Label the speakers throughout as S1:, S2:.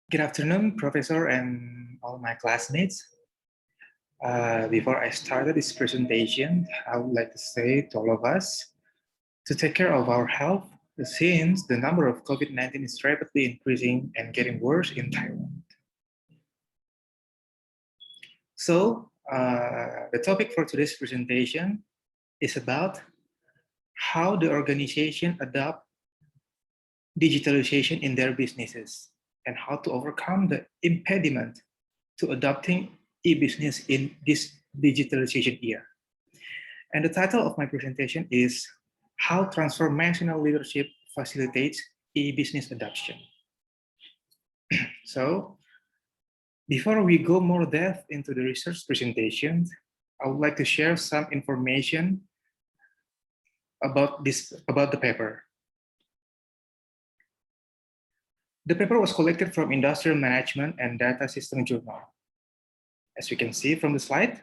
S1: Good afternoon, Professor and all my classmates. Before I started this presentation, I would like to say to all of us to take care of our health since the number of COVID-19 is rapidly increasing and getting worse in Taiwan. So, the topic for today's presentation is about how the organization adopt digitalization in their businesses and how to overcome the impediment to adopting e-business in this digitalization era. And the title of my presentation is How Transformational Leadership Facilitates E-Business Adoption. So, before we go more depth into the research presentation, I would like to share some information about the paper. The paper was collected from Industrial Management and Data System Journal. As we can see from the slide,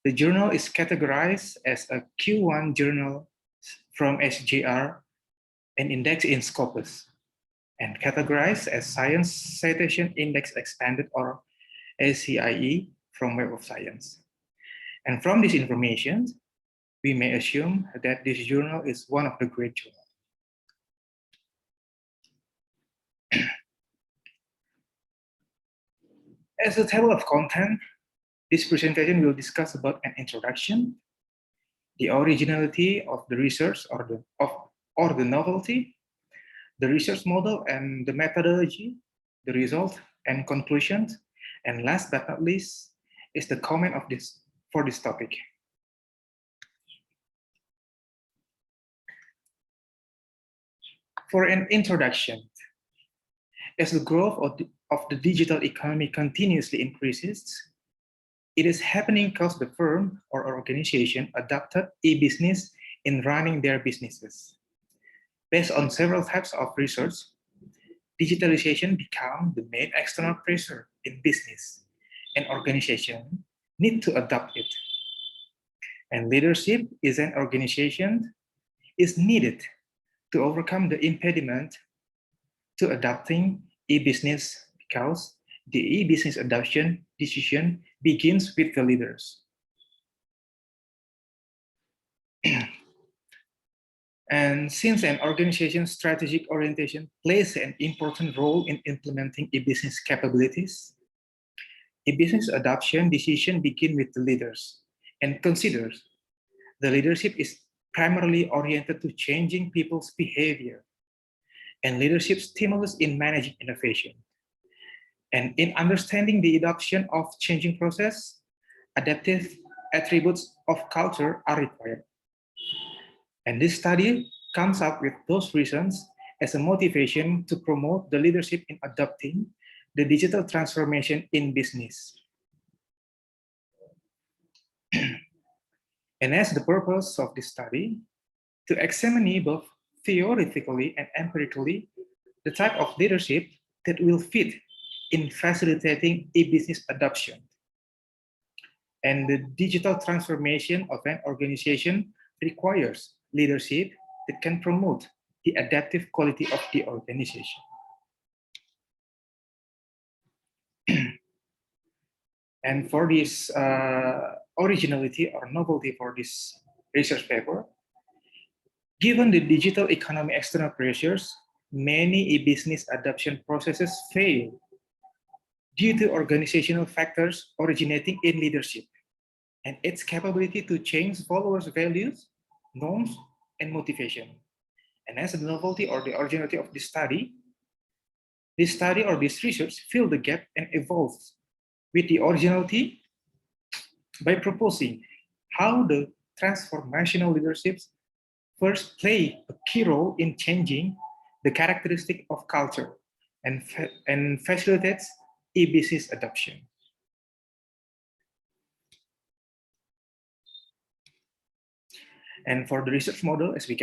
S1: the journal is categorized as a Q1 journal from SJR and indexed in Scopus, and categorized as Science Citation Index Expanded or ACIE from Web of Science. And from this information, we may assume that this journal is one of the great journals. As a table of content, this presentation will discuss about an introduction, the originality of the research or the novelty, the research model and the methodology, the result and conclusions, and last but not least is the comment of this for this topic. For an introduction, as the growth of the digital economy continuously increases, it is happening because the firm or organization adopted e-business in running their businesses. Based on several types of research, digitalization became the main external pressure in business, and organization need to adopt it. And leadership is an organization is needed to overcome the impediment to adopting e-business because the e-business adoption decision begins with the leaders. And since an organization's strategic orientation plays an important role in implementing e-business capabilities, e-business adoption decision begin with the leaders and considers the leadership is primarily oriented to changing people's behavior and leadership stimulus in managing innovation. And in understanding the adoption of changing process, adaptive attributes of culture are required. And this study comes up with those reasons as a motivation to promote the leadership in adopting the digital transformation in business. And as the purpose of this study, to examine both theoretically and empirically the type of leadership that will fit in facilitating e-business adoption. And the digital transformation of an organization requires leadership that can promote the adaptive quality of the organization. And for this originality or novelty for this research paper, given the digital economy external pressures, many e-business adoption processes fail due to organizational factors originating in leadership and its capability to change followers' values, norms, and motivation. And as the novelty or the originality of this study or this research fill the gap and evolves with the originality by proposing how the transformational leaderships first play a key role in changing the characteristic of culture and facilitates e-business adoption. And for the research model, as we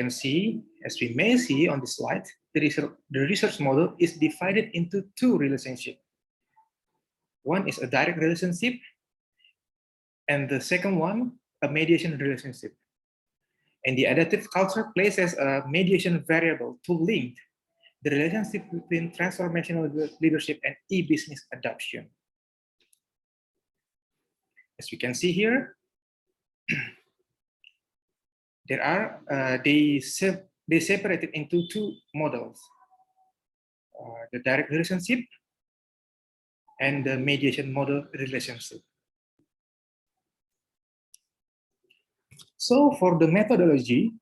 S1: may see on the slide, the research model is divided into two relationships. One is a direct relationship, and the second one, a mediation relationship. And the adaptive culture plays as a mediation variable to link the relationship between transformational leadership and e-business adoption. As we can see here, there are they separated into two models: the direct relationship and the mediation model relationship. So for the methodology,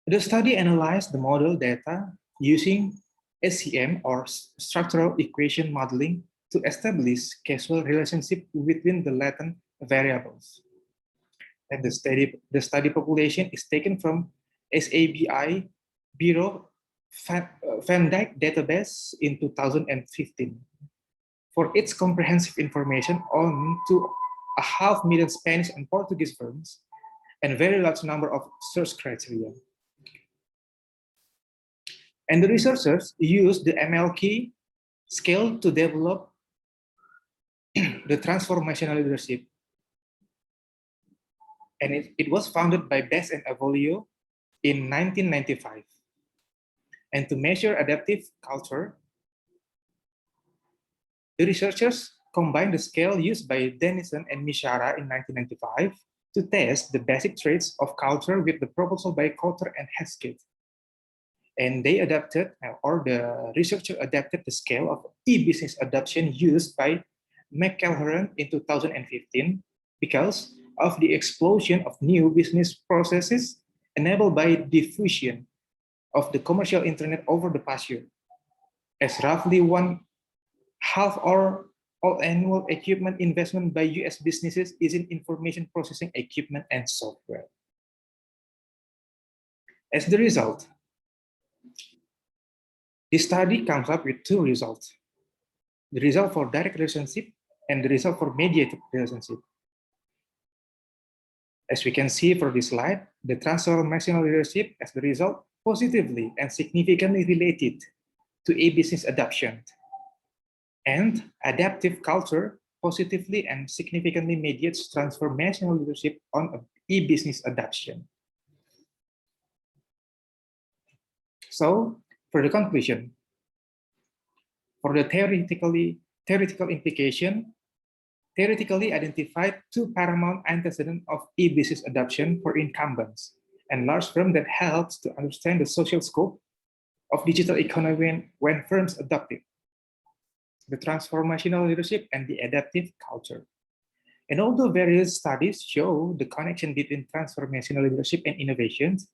S1: the study analyzed the model data using SEM or structural equation modeling to establish causal relationship between the latent variables. And the study population is taken from SABI Bureau Van Dyke database in 2015. For its comprehensive information on to 500,000 Spanish and Portuguese firms and very large number of search criteria. And the researchers used the MLK scale to develop the transformational leadership. And it was founded by Bess and Avolio in 1995. And to measure adaptive culture, the researchers combined the scale used by Denison and Mishara in 1995 to test the basic traits of culture with the proposal by Cotter and Hesketh. And they adapted, or the researcher adapted the scale of e-business adoption used by McElheron in 2015 because of the explosion of new business processes enabled by diffusion of the commercial internet over the past year, as roughly half or all annual equipment investment by US businesses is in information processing equipment and software. As the result, this study comes up with two results: the result for direct relationship and the result for mediated relationship. As we can see for this slide, the transformational leadership as the result positively and significantly related to e-business adoption. And adaptive culture positively and significantly mediates transformational leadership on e-business adoption. So, for the conclusion, for the theoretical implication, theoretically identified two paramount antecedents of e-business adoption for incumbents and large firms that helps to understand the social scope of digital economy when firms adopt it: the transformational leadership and the adaptive culture. And although various studies show the connection between transformational leadership and innovations,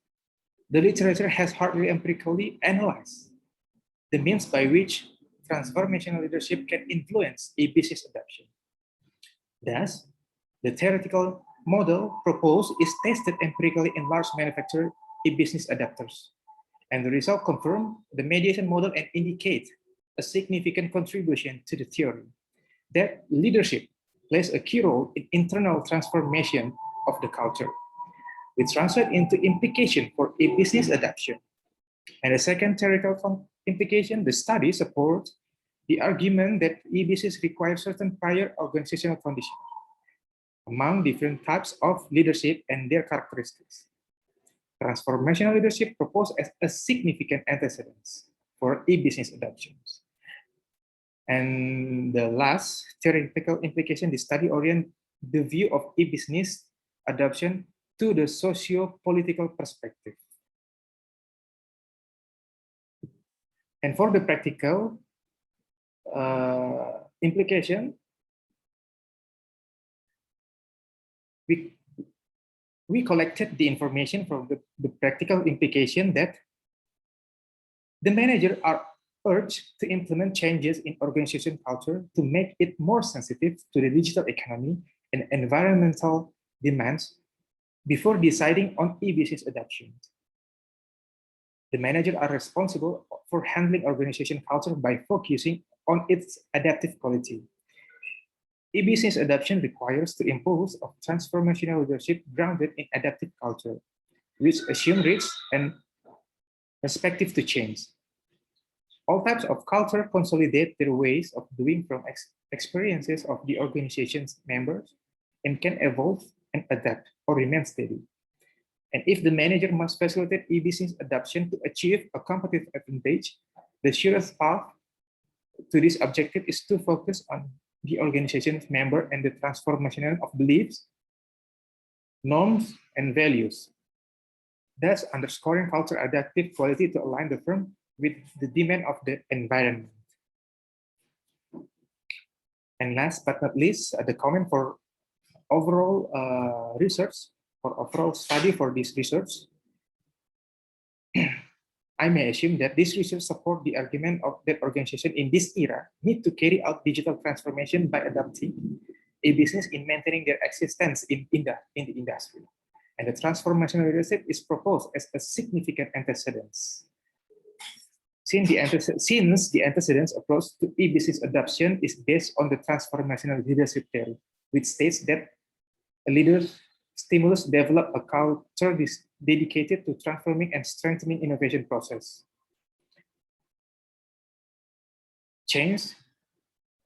S1: the literature has hardly empirically analyzed the means by which transformational leadership can influence e-business adoption. Thus, the theoretical model proposed is tested empirically in large manufacturer e-business adapters. And the result confirm the mediation model and indicate a significant contribution to the theory that leadership plays a key role in internal transformation of the culture, which translates into implication for e-business adoption. And the second theoretical implication, the study supports the argument that e-business requires certain prior organizational conditions among different types of leadership and their characteristics. Transformational leadership proposed as a significant antecedent for e-business adoptions. And the last theoretical implication, the study orients the view of e-business adoption to the socio-political perspective. And for the practical implication, we collected the information from the practical implication that the managers are urged to implement changes in organization culture to make it more sensitive to the digital economy and environmental demands before deciding on e-business adoption. The managers are responsible for handling organization culture by focusing on its adaptive quality. E-business adoption requires the impulse of transformational leadership grounded in adaptive culture, which assume risks and perspective to change. All types of culture consolidate their ways of doing from experiences of the organization's members and can evolve and adapt or remain steady. And if the manager must facilitate e-business adoption to achieve a competitive advantage, the surest path to this objective is to focus on the organization's member and the transformation of beliefs, norms, and values, thus underscoring cultural adaptive quality to align the firm with the demand of the environment. And last but not least, the comment for overall research, for overall study for this research, I may assume that this research support the argument of that organization in this era need to carry out digital transformation by adopting a business in maintaining their existence in the industry. And the transformational leadership is proposed as a significant antecedent. Since the antecedents approach to e-business adoption is based on the transformational leadership theory, which states that a leader stimulus develop a culture dedicated to transforming and strengthening innovation process. Change,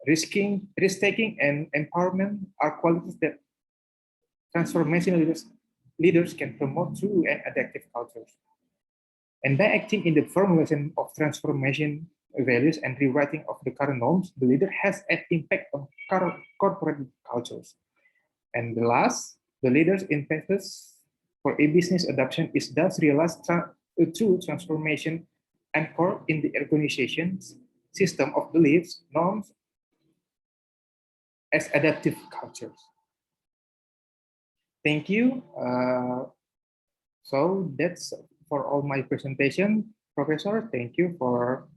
S1: risk-taking, and empowerment are qualities that transformational leaders can promote through an adaptive culture. And by acting in the formulation of transformation values and rewriting of the current norms, the leader has an impact on corporate cultures. And the last, the leader's impetus for a business adoption is thus realized through transformation anchored in the organization's system of beliefs, norms, as adaptive cultures. Thank you. So that's for all my presentation, Professor. Thank you for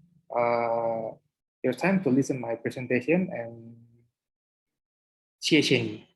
S1: your time to listen my presentation, and 谢谢你。